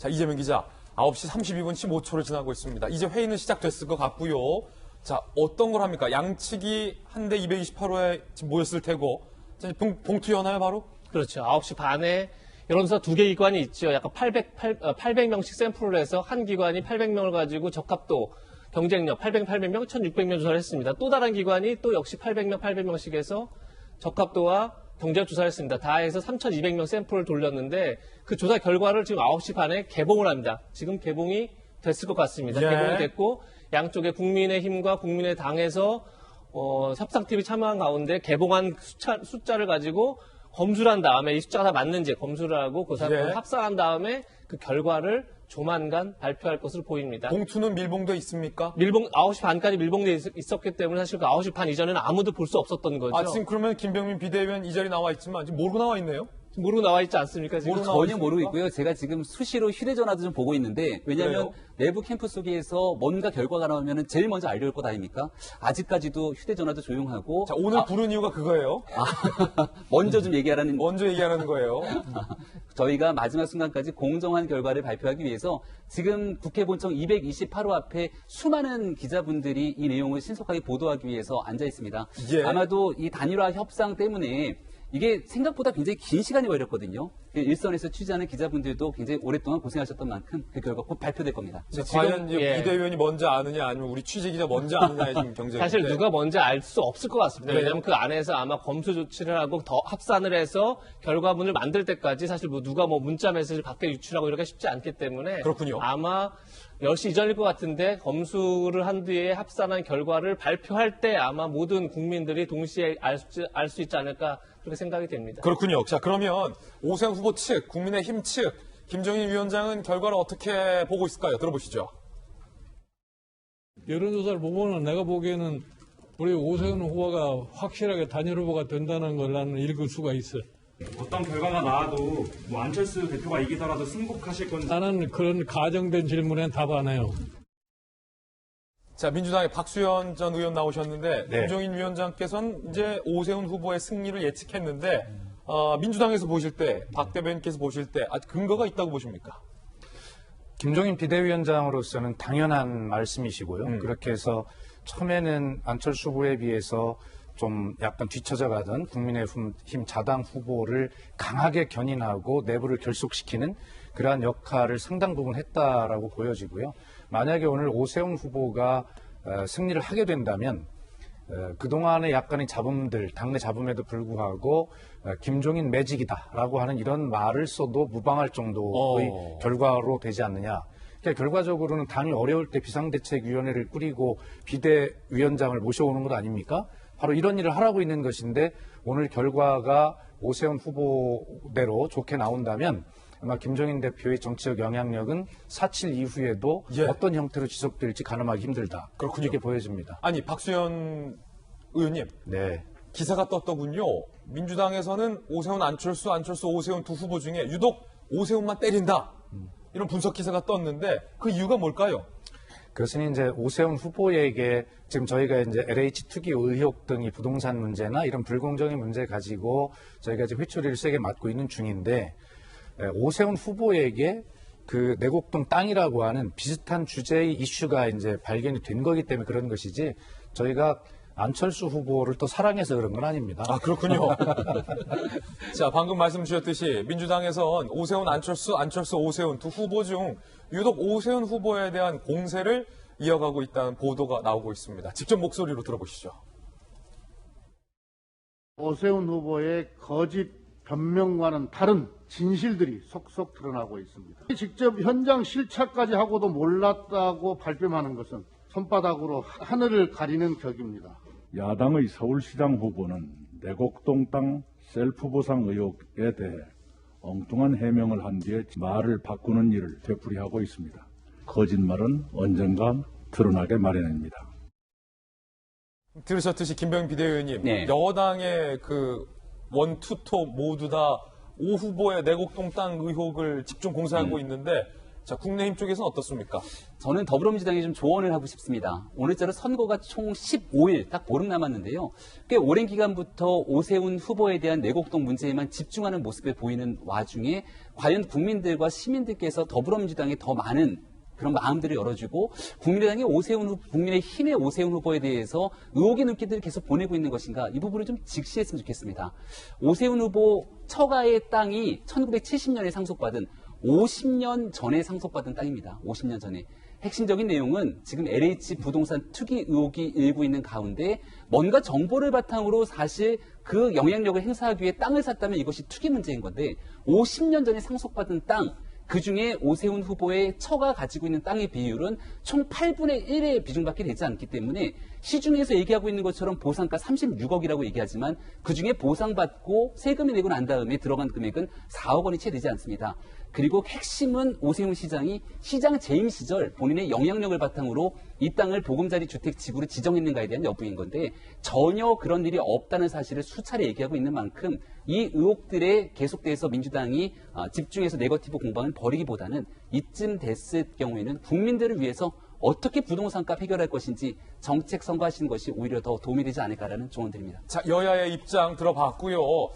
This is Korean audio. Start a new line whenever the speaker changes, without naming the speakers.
자, 이재명 기자, 9시 32분 15초를 지나고 있습니다. 이제 회의는 시작됐을 것 같고요. 자, 어떤 걸 합니까? 양측이 한대 228호에 지금 모였을 테고, 자, 봉투연하요, 바로?
그렇죠. 9시 반에 여론조사 2개 기관이 있죠. 약간 800명씩 샘플을 해서 한 기관이 800명을 가지고 적합도, 경쟁력 800명, 1600명 조사를 했습니다. 또 다른 기관이 또 역시 800명 해서 적합도와 경쟁력 조사를 했습니다. 다 해서 3200명 샘플을 돌렸는데 그 조사 결과를 지금 9시 반에 개봉을 합니다. 지금 개봉이 됐을 것 같습니다.
예.
개봉이 됐고 양쪽에 국민의힘과 국민의당에서 협상팀이 참여한 가운데 개봉한 숫자를 가지고 검수를 한 다음에 이 숫자가 다 맞는지 검수를 하고 그 사람을
예.
합산한 다음에 그 결과를 조만간 발표할 것으로 보입니다.
봉투는 밀봉돼 있습니까?
9시 반까지 밀봉돼 있었기 때문에 사실 그 9시 반 이전에는 아무도 볼 수 없었던 거죠.
아, 지금 그러면 김병민 비대위원 이 자리 나와 있지만 지금 모르고 나와 있네요?
모르고 나와 있지 않습니까? 지금
전혀 모르고 있고요. 제가 지금 수시로 휴대전화도 좀 보고 있는데 왜냐하면
그래요?
내부 캠프 속에서 뭔가 결과가 나오면 제일 먼저 알려올 것 아닙니까? 아직까지도 휴대전화도 조용하고
자, 오늘 부른 이유가 그거예요.
먼저 좀 얘기하라는
먼저 얘기하는 거예요.
저희가 마지막 순간까지 공정한 결과를 발표하기 위해서 지금 국회 본청 228호 앞에 수많은 기자분들이 이 내용을 신속하게 보도하기 위해서 앉아 있습니다.
예.
아마도 이 단일화 협상 때문에 이게 생각보다 굉장히 긴 시간이 걸렸거든요. 일선에서 취재하는 기자분들도 굉장히 오랫동안 고생하셨던 만큼 그 결과 곧 발표될 겁니다.
자, 과연
예.
비대위원이 먼저 아느냐 아니면 우리 취재기자 먼저 아느냐의 지금 경쟁인데.
사실 누가 먼저 알 수 없을 것 같습니다.
네.
왜냐하면 그 안에서 아마 검수 조치를 하고 더 합산을 해서 결과문을 만들 때까지 사실 누가 문자 메시지를 밖에 유출하고 이렇게 쉽지 않기 때문에
그렇군요.
아마 10시 이전일 것 같은데 검수를 한 뒤에 합산한 결과를 발표할 때 아마 모든 국민들이 동시에 알 수 있지 않을까 그렇게 생각이 됩니다.
그렇군요. 자, 그러면 오세훈 후보 측, 국민의힘 측, 김정인 위원장은 결과를 어떻게 보고 있을까요? 들어보시죠.
여론조사를 보고는 내가 보기에는 우리 오세훈 후보가 확실하게 단일 후보가 된다는 걸 나는 읽을 수가 있어.
어떤 결과가 나와도 안철수 대표가 이기더라도 승복하실 건지.
나는 그런 가정된 질문엔 답 안 해요.
자, 민주당의 박수현 전 의원 나오셨는데
네.
김종인 위원장께서는 이제 오세훈 후보의 승리를 예측했는데 민주당에서 보실 때, 박 대변인께서 보실 때 근거가 있다고 보십니까?
김종인 비대위원장으로서는 당연한 말씀이시고요. 그렇게 해서 처음에는 안철수 후보에 비해서 좀 약간 뒤처져 가던 국민의힘 자당 후보를 강하게 견인하고 내부를 결속시키는 그러한 역할을 상당 부분 했다라고 보여지고요. 만약에 오늘 오세훈 후보가 승리를 하게 된다면 그동안의 약간의 잡음들, 당내 잡음에도 불구하고 김종인 매직이다라고 하는 이런 말을 써도 무방할 정도의 결과로 되지 않느냐. 그러니까 결과적으로는 당이 어려울 때 비상대책위원회를 꾸리고 비대위원장을 모셔오는 것 아닙니까? 바로 이런 일을 하라고 있는 것인데 오늘 결과가 오세훈 후보대로 좋게 나온다면 아마 김종인 대표의 정치적 영향력은 4.7 이후에도
예.
어떤 형태로 지속될지 가늠하기 힘들다.
그렇군요.
이렇게 보여집니다.
아니, 박수현 의원님,
네.
기사가 떴더군요. 민주당에서는 오세훈, 안철수, 오세훈 두 후보 중에 유독 오세훈만 때린다. 이런 분석 기사가 떴는데 그 이유가 뭘까요?
그것은 이제 오세훈 후보에게 지금 저희가 이제 LH 투기 의혹 등이 부동산 문제나 이런 불공정의 문제 가지고 저희가 이제 회초리를 세게 맞고 있는 중인데 오세훈 후보에게 그 내곡동 땅이라고 하는 비슷한 주제의 이슈가 이제 발견이 된 거기 때문에 그런 것이지 저희가 안철수 후보를 또 사랑해서 그런 건 아닙니다.
아, 그렇군요. 자, 방금 말씀 주셨듯이 민주당에선 오세훈, 안철수, 오세훈 두 후보 중 유독 오세훈 후보에 대한 공세를 이어가고 있다는 보도가 나오고 있습니다. 직접 목소리로 들어보시죠.
오세훈 후보의 거짓 변명과는 다른 진실들이 속속 드러나고 있습니다. 직접 현장 실차까지 하고도 몰랐다고 발뺌하는 것은 손바닥으로 하늘을 가리는 격입니다.
야당의 서울시장 후보는 내곡동 땅 셀프 보상 의혹에 대해 엉뚱한 해명을 한 뒤에 말을 바꾸는 일을 되풀이하고 있습니다. 거짓말은 언젠가 드러나게 마련입니다.
들으셨듯이 김병민 비대위원님,
네.
여당의 그 원투톱 모두 다 오 후보의 내곡동 땅 의혹을 집중 공세하고 있는데 자, 국민의힘 쪽에서는 어떻습니까?
저는 더불어민주당에 좀 조언을 하고 싶습니다. 오늘자로 선거가 총 15일, 딱 보름 남았는데요. 꽤 오랜 기간부터 오세훈 후보에 대한 내곡동 문제에만 집중하는 모습을 보이는 와중에 과연 국민들과 시민들께서 더불어민주당에 더 많은 그런 마음들을 열어주고 국민의힘의 오세훈 후보에 대해서 의혹의 눈길들을 계속 보내고 있는 것인가 이 부분을 좀 직시했으면 좋겠습니다. 오세훈 후보 처가의 땅이 1970년에 상속받은 50년 전에 상속받은 땅입니다. 50년 전에. 핵심적인 내용은 지금 LH 부동산 투기 의혹이 일고 있는 가운데 뭔가 정보를 바탕으로 사실 그 영향력을 행사하기 위해 땅을 샀다면 이것이 투기 문제인 건데 50년 전에 상속받은 땅 그중에 오세훈 후보의 처가 가지고 있는 땅의 비율은 총 8분의 1의 비중밖에 되지 않기 때문에 시중에서 얘기하고 있는 것처럼 보상가 36억이라고 얘기하지만 그중에 보상받고 세금이 내고 난 다음에 들어간 금액은 4억 원이 채 되지 않습니다. 그리고 핵심은 오세훈 시장이 시장 재임 시절 본인의 영향력을 바탕으로 이 땅을 보금자리 주택 지구로 지정했는가에 대한 여부인 건데 전혀 그런 일이 없다는 사실을 수차례 얘기하고 있는 만큼 이 의혹들에 계속돼서 민주당이 집중해서 네거티브 공방을 벌이기보다는 이쯤 됐을 경우에는 국민들을 위해서 어떻게 부동산값 해결할 것인지 정책 선거하시는 것이 오히려 더 도움이 되지 않을까라는 조언 드립니다.
자, 여야의 입장 들어봤고요.